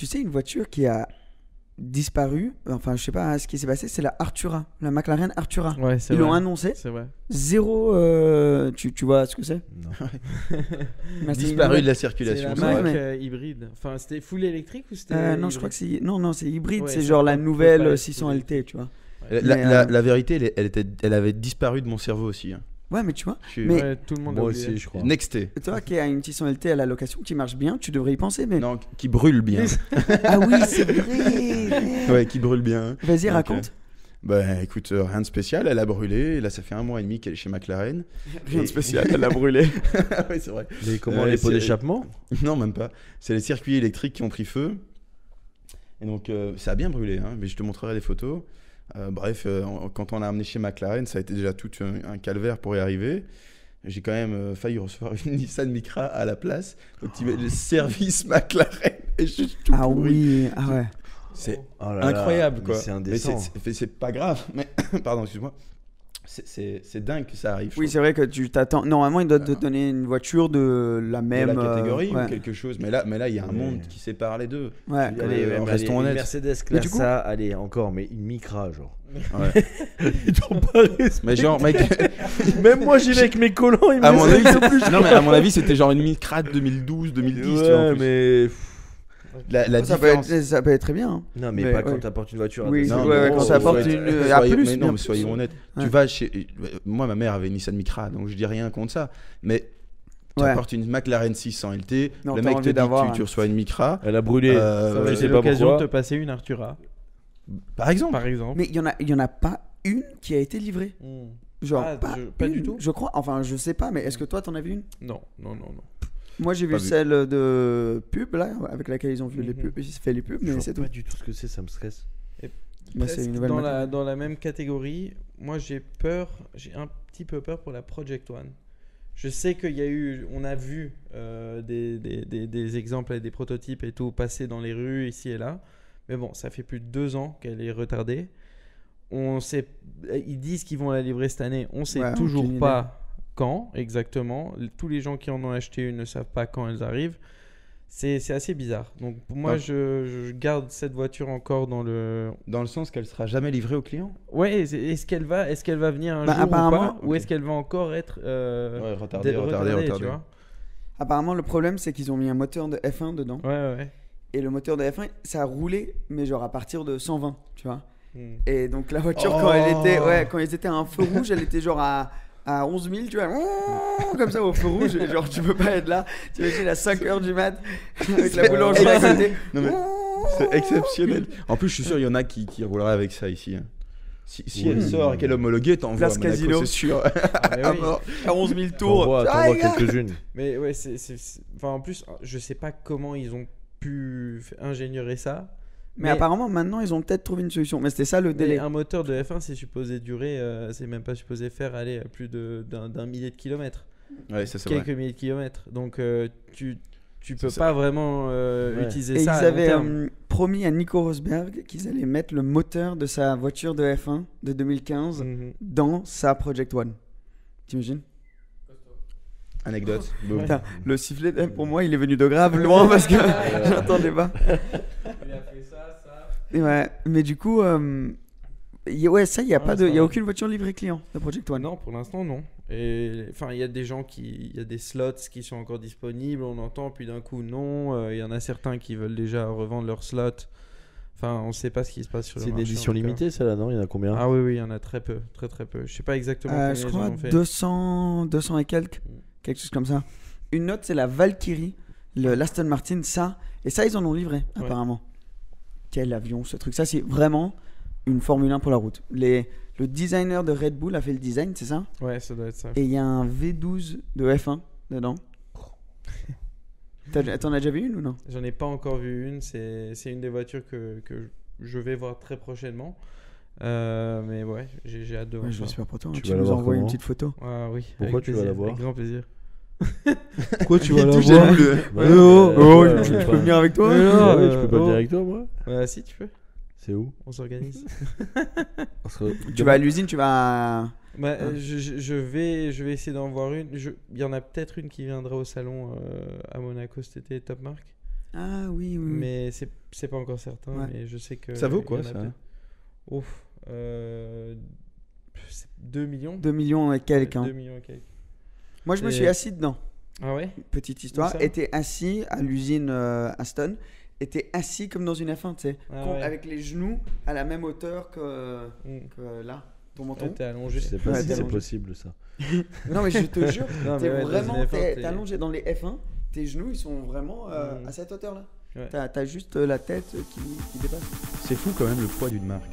Tu sais, une voiture qui a disparu, enfin, je sais pas ce qui s'est passé, c'est la Artura, la McLaren Artura. Ouais, c'est Ils vrai. l'ont annoncé. C'est vrai. Zéro. Tu vois ce que c'est? Non. Bah, c'est une Disparu de nouvelle- la C'est circulation. la c'est Ouais, vrai. Mac mais- hybride. Enfin, c'était full électrique ou c'était. Non, je crois que c'est. Non, c'est hybride. Ouais, c'est ça genre la peut nouvelle pas être 600 full LT, tu vois. La, Mais, la vérité, elle avait disparu de mon cerveau aussi. Hein. Ouais, mais tu vois. Je suis Mais- Ouais, tout le monde Moi l'a oublié. aussi, je crois. nexté. Toi qui as une 600 LT à la location qui marche bien, tu devrais y penser. Mais... Non, qui brûle bien. Ah oui, c'est vrai. Ouais, qui brûle bien. Vas-y, Donc, raconte. Bah écoute, rien de spécial, elle a brûlé. Là, ça fait 1 mois et demi qu'elle est chez McLaren. Rien de Et- spécial, elle a brûlé. Oui, c'est vrai. Comment les pots c'est- d'échappement? Non, même pas. C'est les circuits électriques qui ont pris feu. Et donc, ça a bien brûlé, hein, mais je te montrerai des photos. Bref, quand on l'a amené chez McLaren, ça a été déjà tout un calvaire pour y arriver. J'ai quand même failli recevoir une Nissan Micra à la place. Donc, tu mets le service McLaren et je suis tout Ah pourri. oui, ah ouais. C'est Oh là là, incroyable, mais quoi. C'est Mais indécent. c'est pas grave. Mais, pardon, excuse-moi. C'est dingue que ça arrive. je Oui, trouve. c'est vrai que tu t'attends. Normalement, il doit te donner une voiture de la De même la catégorie ouais. ou quelque chose. Mais là, il y a un Mais- monde qui sépare les deux. Ouais. Allez, Ouais, mais restons allez, une honnêtes. Mercedes Mais classe du coup- A, allez, encore, mais une Micra, genre. Ouais. Ils t'ont pas respecté. Mais genre, mec, Même moi, j'y vais avec mes collants, ils me à mon avis, respectent plus. non, mais à mon avis, c'était genre une Micra de 2012, 2010. tu vois, en Ouais, plus. mais. La Ça peut, différence. ça peut être très bien. hein. Non, mais Mais pas ouais. quand t'apportes une voiture à Oui, tes c'est- Non, enfants. ouais, mais quand bon, ça apporte faut être- une- soyez- à plus, mais non, bien mais soyons plus. honnêtes. Ouais. Tu vas chez. Moi, ma mère avait une Nissan Micra, donc je dis rien contre ça. Mais tu Ouais. apportes une McLaren 600 LT, Non, le t'as mec envie te dit d'avoir que tu un- reçois une Micra. Elle a brûlé. Euh, Ça va je être sais pas l'occasion de pourquoi. te passer une Artura, Par exemple. par exemple. Mais il y en a pas une qui a été livrée. Genre, Ah, pas, pas du une, tout. Je crois. Enfin, je sais pas, mais est-ce que toi, t'en as vu une? Non. Moi, j'ai vu Pas vu. celle de pub, là, avec laquelle ils ont vu les Mhm. pubs, ils ont fait les pubs, Je mais vois c'est tout. pas du tout ce que c'est, ça me stresse. Bah, c'est Presque une nouvelle dans Mac. dans la même catégorie, moi j'ai un petit peu peur pour la Project One. Je sais on a vu des exemples et des prototypes et tout passer dans les rues ici et là, mais bon, ça fait plus de 2 ans qu'elle est retardée. Ils disent qu'ils vont la livrer cette année, on sait Ouais, toujours aucune pas quand exactement. Tous les gens qui en ont acheté une ne savent pas quand elles arrivent. C'est assez bizarre. Donc pour moi, Ouais. je garde cette voiture encore dans le. Dans le sens qu'elle sera jamais livrée au client. Ouais, est-ce qu'elle va venir un Bah, jour ou apparemment- pas, ou est-ce qu'elle va encore être Ouais, retardée. tu vois. Apparemment, le problème, c'est qu'ils ont mis un moteur de F1 dedans. Ouais. Et le moteur de F1, ça a roulé, mais genre à partir de 120, tu vois. Hmm. Et donc la voiture, Oh. quand ils étaient à un feu rouge, elle était genre à 11 000, tu vois, comme ça au feu rouge, et genre tu peux pas être là. Tu imagines à 5 h du mat, avec la boulangerie à côté. Non, mais c'est exceptionnel. En plus, je suis sûr, il y en a qui rouleraient avec ça ici. hein. Si Oui. elle sort et qu'elle est homologuée, t'envoies à Place Monaco, casino. c'est sûr. Mais, À oui. mort. À 11 000 tours. T'envoies Ah, les gars. quelques-unes. Mais ouais, enfin en plus, je sais pas comment ils ont pu ingénierer ça. Mais apparemment, maintenant, ils ont peut-être trouvé une solution. Mais c'était ça le Mais délai. un moteur de F1, c'est supposé durer, c'est même pas supposé faire aller à plus d'un millier de kilomètres, Ouais, ça c'est quelques vrai. milliers de kilomètres. Donc tu peux C'est pas vraiment Ouais. utiliser Et ça. ils à long avaient terme. promis à Nico Rosberg qu'ils allaient mettre le moteur de sa voiture de F1 de 2015 Mhm. dans sa Project One. T'imagines? Anecdote. Boum. Putain, le sifflet, pour moi, il est venu de grave loin parce que j'entendais pas. Il a fait ça. Et ouais, mais du coup, ouais, ça, il y a Ouais, pas ça de, il y a va. aucune voiture livrée client de Project One. Non, pour l'instant, non. Et enfin, il y a des gens il y a des slots qui sont encore disponibles, on entend, puis d'un coup, non. Il y en a certains qui veulent déjà revendre leurs slots. Enfin, on sait pas ce qui se passe sur le C'est une marché. édition en tout cas. limitée, celle-là, non? Il y en a combien? Ah oui, il y en a très peu, très peu. Je sais pas exactement combien Je ils crois en ont fait. 200 et quelques, quelque chose comme ça. Une autre, c'est la Valkyrie, l'Aston Martin, ça. Et ça, ils en ont livré, Ouais. apparemment. Quel avion, ce truc. Ça, c'est vraiment une Formule 1 pour la route. Le designer de Red Bull a fait le design, c'est ça? Ouais, ça doit être ça. Et il y a un V12 de F1 dedans. T'en as déjà vu une ou non? J'en ai pas encore vu une. C'est une des voitures que je vais voir très prochainement. Mais ouais, j'ai hâte de voir Ouais, ça. j'espère pour toi. Tu Tu vas la nous voir envoies une comment? petite photo. Ah oui. Pourquoi avec tu vas la plaisir, voir? Avec grand plaisir. Pourquoi tu vas Il la touche voir? les boules. Bah, tu peux venir avec toi? Ah oui, je peux pas oh. venir avec toi, moi. Ouais, si tu peux. C'est où? On s'organise. Parce que- Tu vas à l'usine, tu vas. Bah, je vais essayer d'en voir une. Il y en a peut-être une qui viendra au salon à Monaco cet été, Top Mark. Ah oui, oui. Mais c'est pas encore certain. Ouais. Mais je sais que. Ça vaut il y quoi, en a ça peut-être. Ouf. C'est 2 millions 2 millions et quelques. hein. 2 millions et quelques. Moi, je me C'est- suis assis dedans. Ah ouais? Petite histoire. ça Était assis à l'usine Aston. Était assis comme dans une F1, tu sais. Ah ouais. Avec les genoux à la même hauteur que, Mm. que là, ton Ouais, menton. t'es Je allongé. sais pas Ouais, si t'es c'est allongé. possible ça. Non, mais je te jure, Non, t'es mais ouais, dans vraiment une F1, t'es allongé dans les F1. Tes genoux, ils sont vraiment Mm. à cette hauteur-là. Ouais. T'as juste la tête qui dépasse. C'est fou quand même le poids d'une marque.